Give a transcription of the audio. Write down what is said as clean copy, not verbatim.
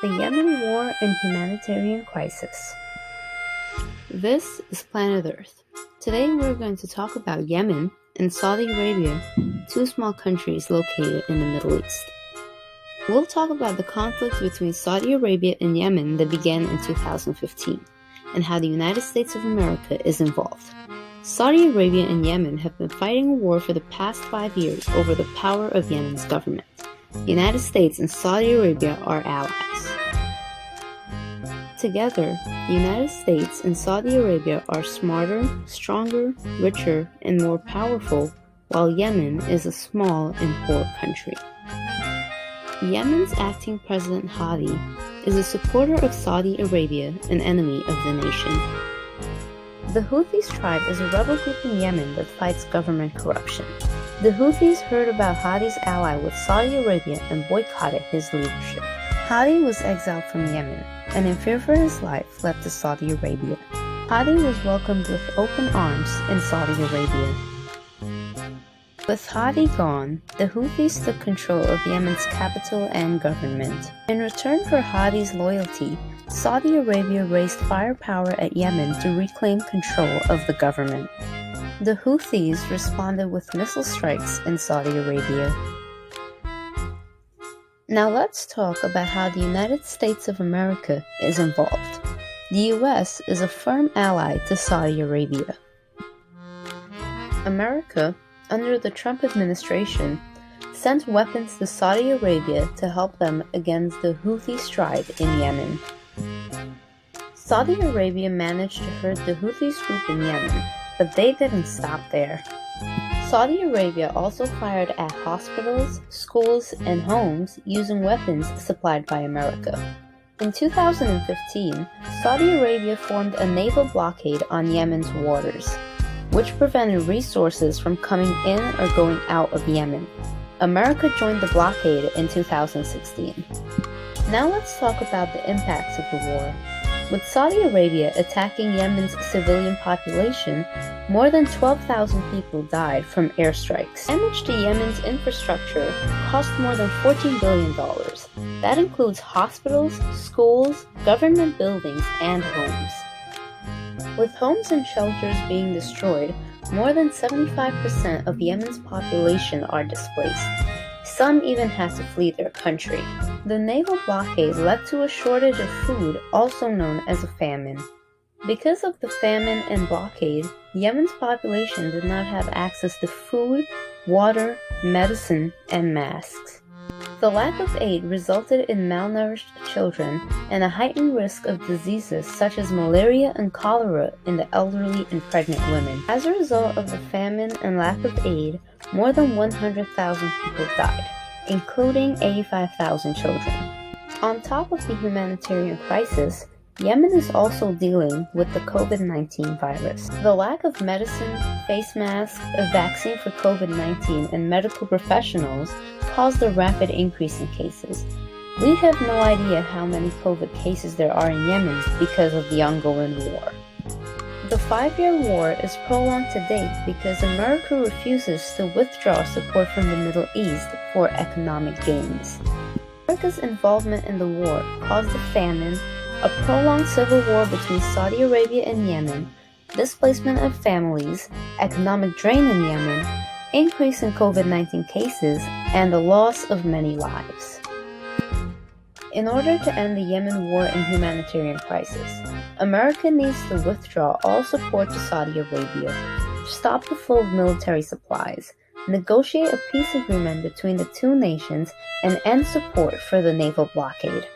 The Yemen War and Humanitarian Crisis. This is Planet Earth. Today we're going to talk about Yemen and Saudi Arabia, two small countries located in the Middle East. We'll talk about the conflict between Saudi Arabia and Yemen that began in 2015, and how the United States of America is involved. Saudi Arabia and Yemen have been fighting a war for the past 5 years over the power of Yemen's government. The United States and Saudi Arabia are allies. Together, the United States and Saudi Arabia are smarter, stronger, richer, and more powerful, while Yemen is a small and poor country. Yemen's acting president Hadi is a supporter of Saudi Arabia, an enemy of the nation. The Houthis tribe is a rebel group in Yemen that fights government corruption. The Houthis heard about Hadi's ally with Saudi Arabia and boycotted his leadership. Hadi was exiled from Yemen, and in fear for his life fled to Saudi Arabia. Hadi was welcomed with open arms in Saudi Arabia. With Hadi gone, the Houthis took control of Yemen's capital and government. In return for Hadi's loyalty, Saudi Arabia raised firepower at Yemen to reclaim control of the government. The Houthis responded with missile strikes in Saudi Arabia. Now let's talk about how the United States of America is involved. The US is a firm ally to Saudi Arabia. America, under the Trump administration, sent weapons to Saudi Arabia to help them against the Houthi tribe in Yemen. Saudi Arabia managed to hurt the Houthis group in Yemen, but they didn't stop there. Saudi Arabia also fired at hospitals, schools, and homes using weapons supplied by America. In 2015, Saudi Arabia formed a naval blockade on Yemen's waters, which prevented resources from coming in or going out of Yemen. America joined the blockade in 2016. Now let's talk about the impacts of the war. With Saudi Arabia attacking Yemen's civilian population, more than 12,000 people died from airstrikes. Damage to Yemen's infrastructure cost more than $14 billion. That includes hospitals, schools, government buildings, and homes. With homes and shelters being destroyed, more than 75% of Yemen's population are displaced. Some even had to flee their country. The naval blockade led to a shortage of food, also known as a famine. Because of the famine and blockade, Yemen's population did not have access to food, water, medicine, and masks. The lack of aid resulted in malnourished children and a heightened risk of diseases such as malaria and cholera in the elderly and pregnant women. As a result of the famine and lack of aid, more than 100,000 people died, including 85,000 children. On top of the humanitarian crisis, Yemen is also dealing with the COVID-19 virus. The lack of medicine, face masks, a vaccine for COVID-19, and medical professionals caused a rapid increase in cases. We have no idea how many COVID cases there are in Yemen because of the ongoing war. The 5-year war is prolonged to date because America refuses to withdraw support from the Middle East for economic gains. America's involvement in the war caused a famine, a prolonged civil war between Saudi Arabia and Yemen, displacement of families, economic drain in Yemen, increase in COVID-19 cases, and the loss of many lives. In order to end the Yemen war and humanitarian crisis, America needs to withdraw all support to Saudi Arabia, stop the flow of military supplies, negotiate a peace agreement between the two nations, and end support for the naval blockade.